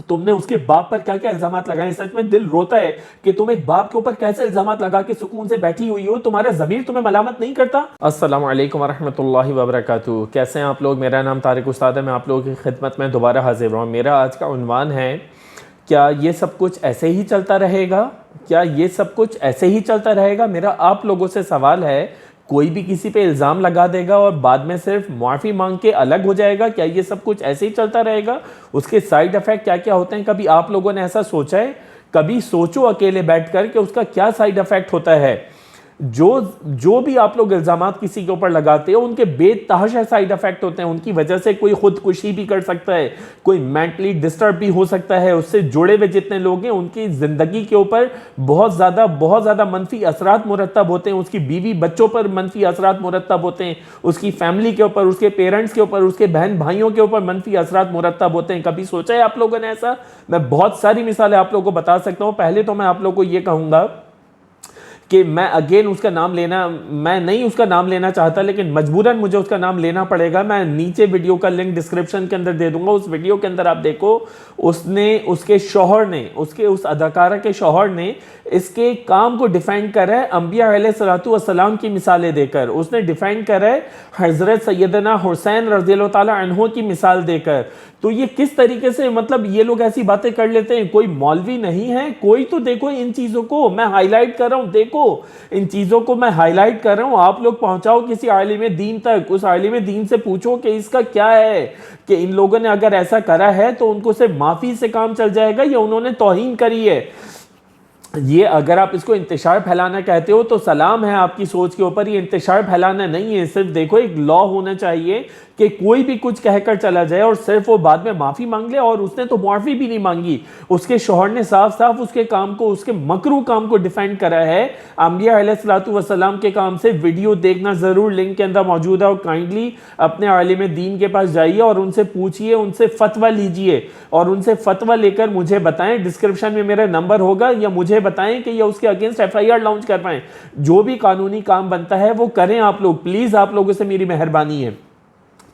तुमने उसके बाप पर क्या क्या इल्जाम लगाए। सच में दिल रोता है कि तुम एक बाप के ऊपर कैसे इल्जाम लगा के सुकून से बैठी हुई हो, तुम्हारा ज़मीर तुम्हें मलामत नहीं करता। अस्सलाम वालेकुम वरहमतुल्लाहि वबरकातुहू। कैसे हैं आप लोग? मेरा नाम तारिक उस्ताद है। मैं आप लोगों की खिदमत में दोबारा हाजिर हूँ। मेरा आज का उन्वान है, क्या ये सब कुछ ऐसे ही चलता रहेगा? क्या ये सब कुछ ऐसे ही चलता रहेगा? मेरा आप लोगों से सवाल है, कोई भी किसी पे इल्ज़ाम लगा देगा और बाद में सिर्फ माफ़ी मांग के अलग हो जाएगा? क्या ये सब कुछ ऐसे ही चलता रहेगा? उसके साइड इफ़ेक्ट क्या क्या होते हैं? कभी आप लोगों ने ऐसा सोचा है? कभी सोचो अकेले बैठकर कि उसका क्या साइड इफ़ेक्ट होता है। जो भी आप लोग इल्ज़ामात किसी के ऊपर लगाते हो, उनके बेतहाशा साइड इफेक्ट होते हैं। उनकी वजह से कोई खुदकुशी भी कर सकता है, कोई मेंटली डिस्टर्ब भी हो सकता है। उससे जुड़े हुए जितने लोग हैं उनकी ज़िंदगी के ऊपर बहुत ज़्यादा मनफी असरात मुरतब होते हैं। उसकी बीवी बच्चों पर मनफी असरात मुरतब होते हैं, उसकी फैमिली के ऊपर, उसके पेरेंट्स के ऊपर, उसके बहन भाइयों के ऊपर मनफी असरात मुरतब होते हैं। कभी सोचा है आप लोगों ने ऐसा? मैं बहुत सारी मिसालें आप लोगों को बता सकता हूँ। पहले तो मैं आप लोगों को ये कहूँगा कि मैं अगेन उसका नाम लेना, मैं नहीं उसका नाम लेना चाहता, लेकिन मजबूरन मुझे उसका नाम लेना पड़ेगा। मैं नीचे वीडियो का लिंक डिस्क्रिप्शन के अंदर दे दूंगा। उस वीडियो के अंदर आप देखो, उसके शौहर ने, उस अदाकारा के शौहर ने इसके काम को डिफेंड करा है अंबिया अलैहिस्सलातु वस्सलाम की मिसालें देकर। उसने डिफेंड करा है हजरत सैयदना हुसैन रज़ियल्लाहु ताला अन्हु की मिसाल देकर। तो ये किस तरीके से, मतलब ये लोग ऐसी बातें कर लेते हैं। कोई मौलवी नहीं है, कोई तो देखो इन चीज़ों को। मैं हाईलाइट कर रहा हूँ, देखो इन चीज़ों को मैं हाईलाइट कर रहा हूँ। आप लोग पहुंचाओ किसी आलिम दीन तक, उस आलिम दीन से पूछो कि इसका क्या है, कि इन लोगों ने अगर ऐसा करा है तो उनको सिर्फ माफ़ी से काम चल जाएगा या उन्होंने तौहीन करी है। ये अगर आप इसको इंतशार फैलाना कहते हो तो सलाम है आपकी सोच के ऊपर। ये इंतशार फैलाना नहीं है। सिर्फ देखो, एक लॉ होना चाहिए कि कोई भी कुछ कहकर चला जाए और सिर्फ वो बाद में माफ़ी मांग ले। और उसने तो माफ़ी भी नहीं मांगी, उसके शौहर ने साफ साफ उसके काम को, उसके मकरू काम को डिफेंड करा है अंबिया अलैहिस्सलातु वस्सलाम के काम से। वीडियो देखना ज़रूर लिंक के अंदर मौजूद है, और काइंडली अपने आलिम दीन के पास जाइए और उनसे पूछिए, उनसे फतवा लीजिए और उनसे फतवा लेकर मुझे बताएं। डिस्क्रिप्शन में मेरा नंबर होगा, या मुझे बताएं कि ये उसके अगेंस्ट FIR लॉन्च कर पाएं। जो भी कानूनी काम बनता है वो करें आप लोग, प्लीज आप लोगों से मेरी मेहरबानी है।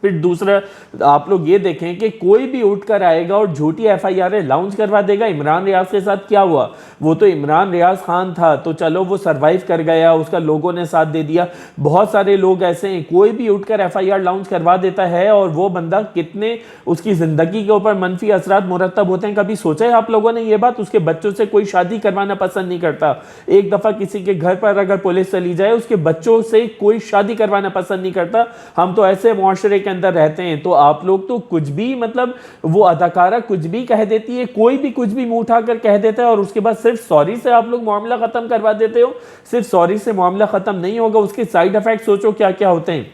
फिर दूसरा, आप लोग ये देखें कि कोई भी उठकर आएगा और झूठी FIR लॉन्च करवा देगा। इमरान रियाज के साथ क्या हुआ? वो तो इमरान रियाज खान था, तो चलो वो सरवाइव कर गया, उसका लोगों ने साथ दे दिया। बहुत सारे लोग ऐसे हैं, कोई भी उठकर FIR लॉन्च करवा देता है और वो बंदा कितने उसकी ज़िंदगी के ऊपर मनफी असरात मुरतब होते हैं। कभी सोचा है आप लोगों ने ये बात? उसके बच्चों से कोई शादी करवाना पसंद नहीं करता। एक दफ़ा किसी के घर पर अगर पुलिस चली जाए, उसके बच्चों से कोई शादी करवाना पसंद नहीं करता। हम तो ऐसे मुआशरे के अंदर रहते हैं। तो आप लोग तो कुछ भी, मतलब वो अदाकारा कुछ भी कह देती है, कोई भी कुछ भी मुंह उठाकर कह देता है, और उसके बाद सिर्फ सॉरी से आप लोग मामला खत्म करवा देते हो। सिर्फ सॉरी से मामला खत्म नहीं होगा, उसके साइड इफेक्ट सोचो क्या क्या होते हैं।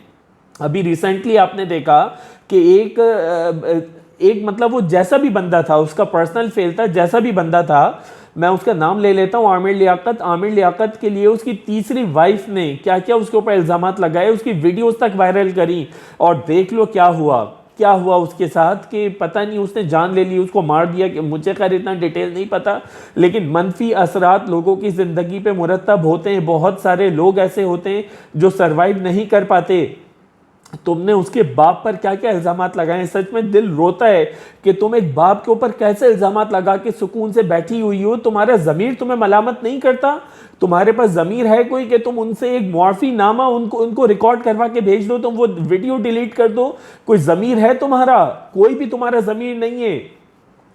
अभी रिसेंटली आपने देखा कि एक मतलब वो जैसा भी बंदा था, उसका पर्सनल फेल था, जैसा भी बंदा था, मैं उसका नाम ले लेता हूँ, आमिर लियाकत। आमिर लियाकत के लिए उसकी तीसरी वाइफ ने क्या क्या उसके ऊपर इल्ज़ामात लगाए, उसकी वीडियोस तक वायरल करी, और देख लो क्या हुआ उसके साथ, कि पता नहीं उसने जान ले ली, उसको मार दिया। कि मुझे खैर इतना डिटेल नहीं पता, लेकिन मनफी असरात लोगों की ज़िंदगी पे मुरतब होते हैं। बहुत सारे लोग ऐसे होते हैं जो सर्वाइव नहीं कर पाते। तुमने उसके बाप पर क्या क्या इल्ज़ामात लगाए। सच में दिल रोता है कि तुम एक बाप के ऊपर कैसे इल्ज़ामात लगा के सुकून से बैठी हुई हो। तुम्हारा ज़मीर तुम्हें मलामत नहीं करता? तुम्हारे पास ज़मीर है कोई कि तुम उनसे एक मुआफ़ी नामा उनको रिकॉर्ड करवा के भेज दो, तुम वो वीडियो डिलीट कर दो? कोई ज़मीर है तुम्हारा? कोई भी तुम्हारा ज़मीर नहीं है।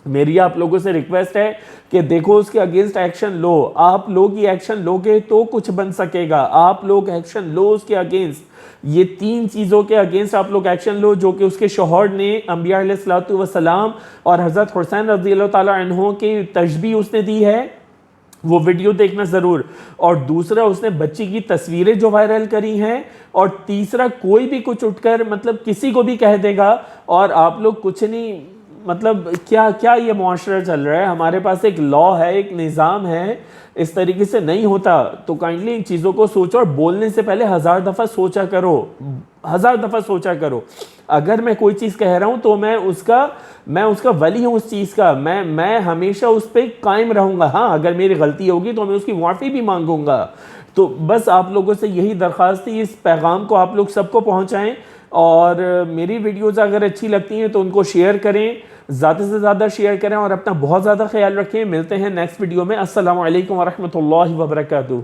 मेरी आप लोगों से रिक्वेस्ट है कि देखो, उसके अगेंस्ट एक्शन लो। आप लोग ही एक्शन लोगे तो कुछ बन सकेगा। आप लोग एक्शन लो उसके अगेंस्ट। ये 3 चीज़ों के अगेंस्ट आप लोग एक्शन लो, जो कि उसके शौहर ने अंबिया अलैहिस्सलातु वस्सलाम और हज़रत हुसैन रज़ियल्लाहु ताला अन्हु की तशबीह उसने दी है, वो वीडियो देखना ज़रूर। और दूसरा, उसने बच्ची की तस्वीरें जो वायरल करी हैं। और तीसरा, कोई भी कुछ उठकर मतलब किसी को भी कह देगा और आप लोग कुछ नहीं, मतलब क्या क्या ये मुआशरा चल रहा है। हमारे पास एक लॉ है, एक निज़ाम है, इस तरीके से नहीं होता। तो काइंडली इन चीज़ों को सोचो, और बोलने से पहले 1000 दफ़ा सोचा करो, 1000 दफ़ा सोचा करो। अगर मैं कोई चीज़ कह रहा हूँ तो मैं उसका वली हूँ उस चीज़ का। मैं हमेशा उस पर कायम रहूँगा। हाँ, अगर मेरी गलती होगी तो मैं उसकी माफ़ी भी मांगूंगा। तो बस आप लोगों से यही दरख्वास्त थी, इस पैगाम को आप लोग सबको पहुँचाएँ। और मेरी वीडियोज़ अगर अच्छी लगती हैं तो उनको शेयर करें, ज़्यादा से ज़्यादा शेयर करें और अपना बहुत ज़्यादा ख्याल रखें। मिलते हैं नेक्स्ट वीडियो में। अस्सलामु अलैकुम वरहमतुल्लाहि वबरकातुहू।